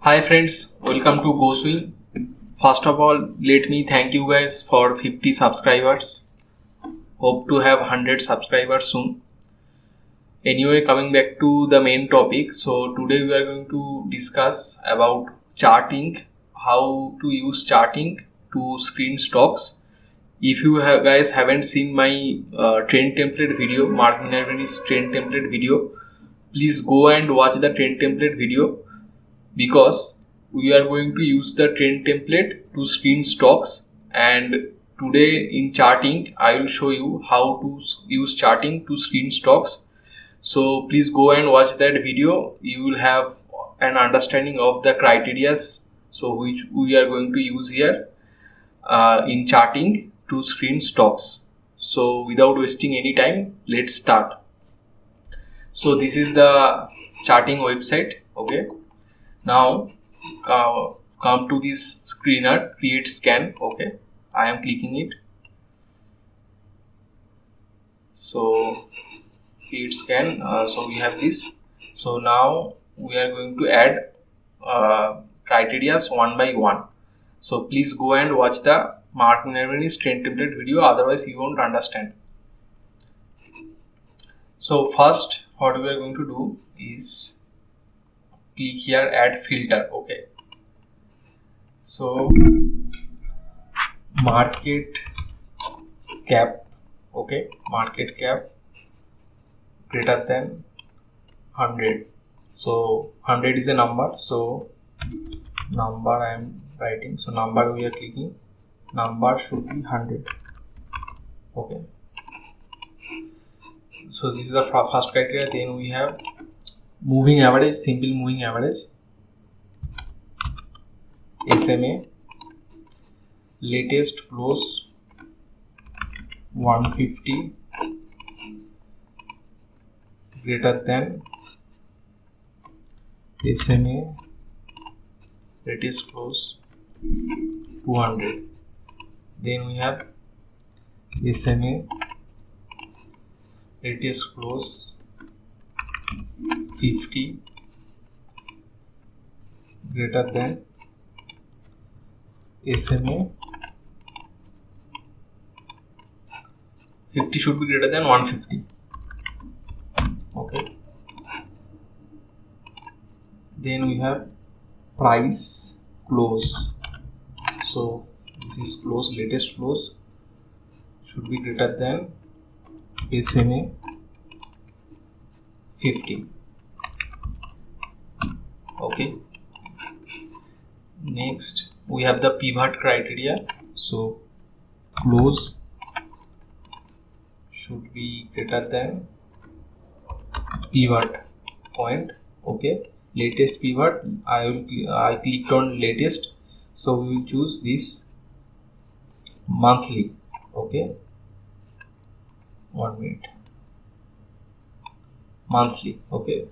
Hi friends, welcome to Go Swing. First of all, let me thank you guys for 50 subscribers. Hope to have 100 subscribers soon. Anyway, coming back to the main topic. So today we are going to discuss about charting, how to use charting to screen stocks. If you guys haven't seen my trend template video, Mark Minervini's trend template video, please go and watch the trend template video, because we are going to use the trend template to screen stocks, and today in charting I will show you how to use charting to screen stocks. So please go and watch that video. You will have an understanding of the criterias which we are going to use here in charting to screen stocks. So without wasting any time, let's start. So this is the charting website. Okay, now come to this screener, create scan. Okay, I am clicking it. So create scan. So we have this. So now we are going to add criteria one by one. So please go and watch the Mark Minervini's trend template video, otherwise you won't understand. So first what we are going to do is click here, add filter. Okay, so market cap. Okay, market cap greater than 100. So 100 is a number, so number I am writing. So number we are clicking, number should be 100. Okay, so this is the first criteria. Then we have moving average, simple moving average, SMA, latest close 150 greater than SMA, latest close 200. Then we have SMA, latest close 50 greater than SMA, 50 should be greater than 150. Okay, then we have price close. So this is close, latest close should be greater than SMA 50. Okay, next we have the pivot criteria. So close should be greater than pivot point. Okay, latest pivot, I clicked on latest, so we will choose this monthly. Okay, 1 minute, monthly. Okay,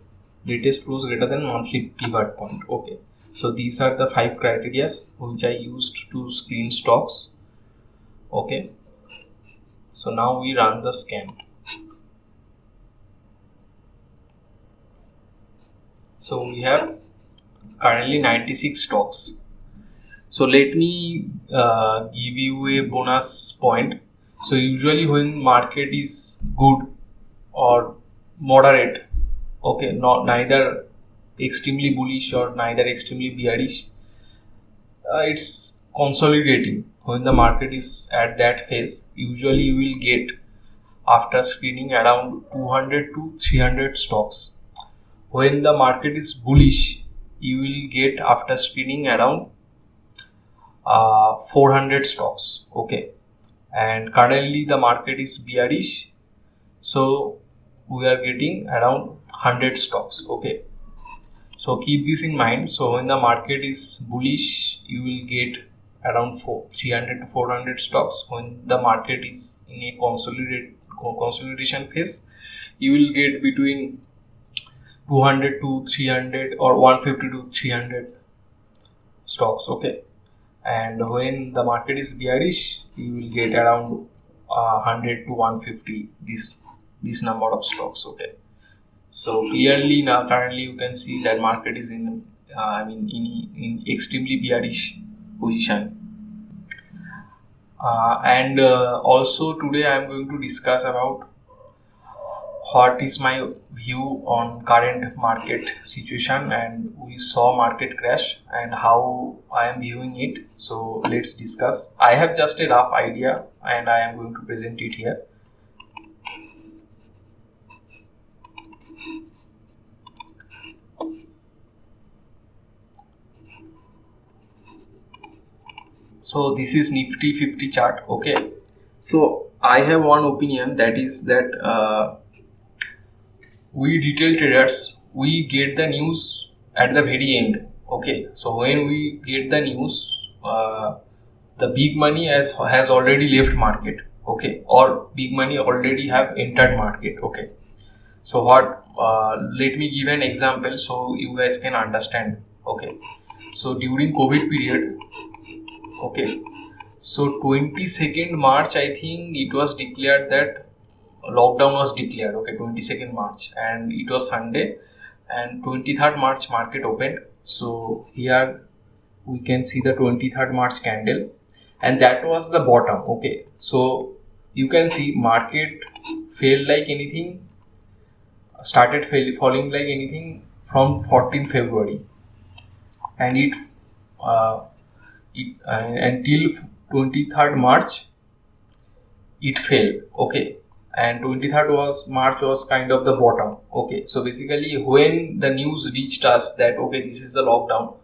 latest close greater than monthly pivot point. Okay, so these are the 5 criteria which I used to screen stocks. Okay, so now we run the scan. So we have currently 96 stocks. So let me give you a bonus point. So usually when market is good or moderate, okay, neither extremely bullish or neither extremely bearish, it's consolidating. When the market is at that phase, usually you will get, after screening, around 200 to 300 stocks. When the market is bullish, you will get, after screening, around 400 stocks. Okay, and currently the market is bearish, so we are getting around 100 stocks. Okay, so keep this in mind. So when the market is bullish, you will get around 300 to 400 stocks. When the market is in a consolidation phase, you will get between 200 to 300 or 150 to 300 stocks. Okay, and when the market is bearish, you will get around 100 to 150 this number of stocks. Okay, so clearly now currently you can see that market is in in extremely bearish position. And also today I am going to discuss about what is my view on current market situation, and we saw market crash and how I am viewing it. So let's discuss. I have just a rough idea and I am going to present it here. So this is Nifty 50 chart. Okay, so I have one opinion, that is that we retail traders, we get the news at the very end. Okay, so when we get the news, the big money has already left market. Okay, or big money already have entered market. Okay, so what, let me give an example so you guys can understand. Okay, so during COVID period, okay, so 22nd March I think it was declared that lockdown was declared. Okay, 22nd March, and it was Sunday, and 23rd March market opened. So here we can see the 23rd March candle, and that was the bottom. Okay, so you can see market fell like anything, started falling like anything from 14th February, and it until 23rd March it fell. Okay, and 23rd March was kind of the bottom. Okay, so basically when the news reached us that okay, this is the lockdown,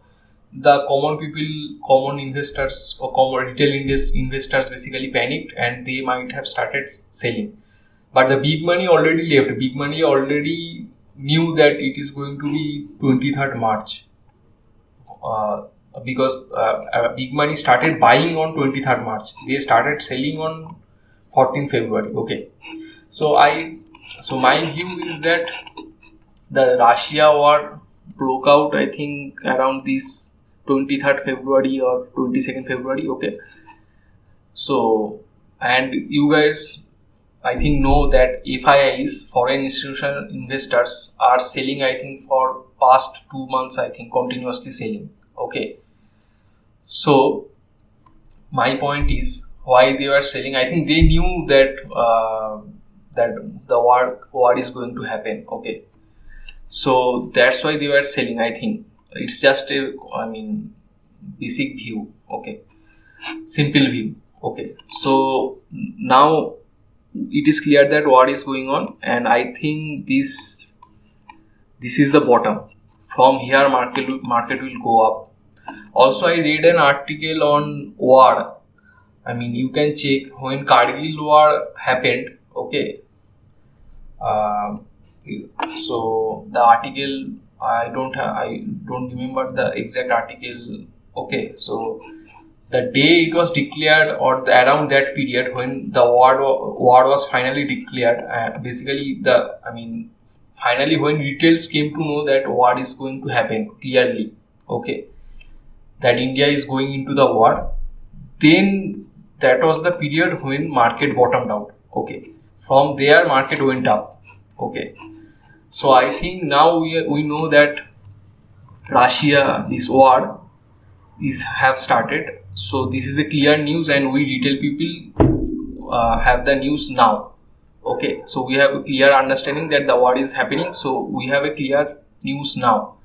the common people, common investors or common retail investors basically panicked and they might have started selling. But the big money already left. Big money already knew that it is going to be 23rd March. Because big money started buying on 23rd March. They started selling on 14th February. Okay, so my view is that the Russia war broke out, I think, around this 23rd February or 22nd February. Okay, so, and you guys I think know that FIIs, foreign institutional investors, are selling, I think, for past 2 months, I think, continuously selling. Okay, so my point is why they were selling. I think they knew that the war is going to happen. Okay, so that's why they were selling. I think it's just a basic view. Okay, simple view. Okay, so now it is clear that what is going on, and I think this is the bottom. From here market will go up. Also, I read an article on war. You can check when Kargil war happened. Okay, so the article, I don't remember the exact article. Okay, so the day it was declared, or around that period when the war was finally declared, basically finally when retails came to know that war is going to happen clearly. Okay, that India is going into the war, then that was the period when market bottomed out. Okay, from there market went up. Okay, so I think now we know that Russia, this war have started. So this is a clear news, and we retail people have the news now. Okay, so we have a clear understanding that the war is happening. So we have a clear news now.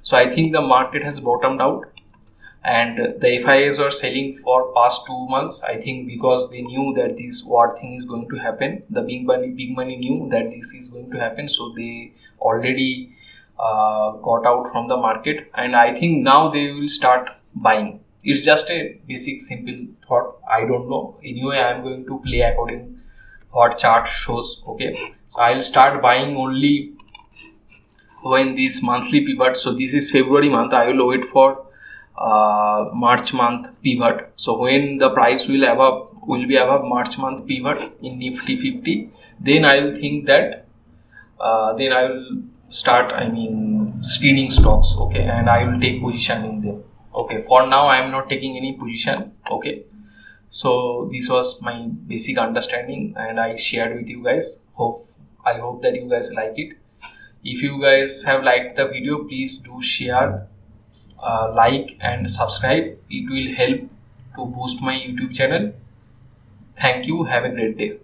So I think the market has bottomed out, and the FIAs are selling for past 2 months. I think because they knew that this war thing is going to happen. The big money knew that this is going to happen, so they already got out from the market, and I think now they will start buying. It's just a basic simple thought. I don't know. Anyway, I am going to play according what chart shows. Okay, so I'll start buying only when this monthly pivot. So this is February month. I will wait for March month pivot. So when the price will be above March month pivot in Nifty 50, then I will think that then I will start screening stocks. Okay, and I will take position in them. Okay, for now I am not taking any position. Okay, so this was my basic understanding, and I shared with you guys. I hope that you guys like it. If you guys have liked the video, please do share, like and subscribe. It will help to boost my YouTube channel. Thank you. Have a great day.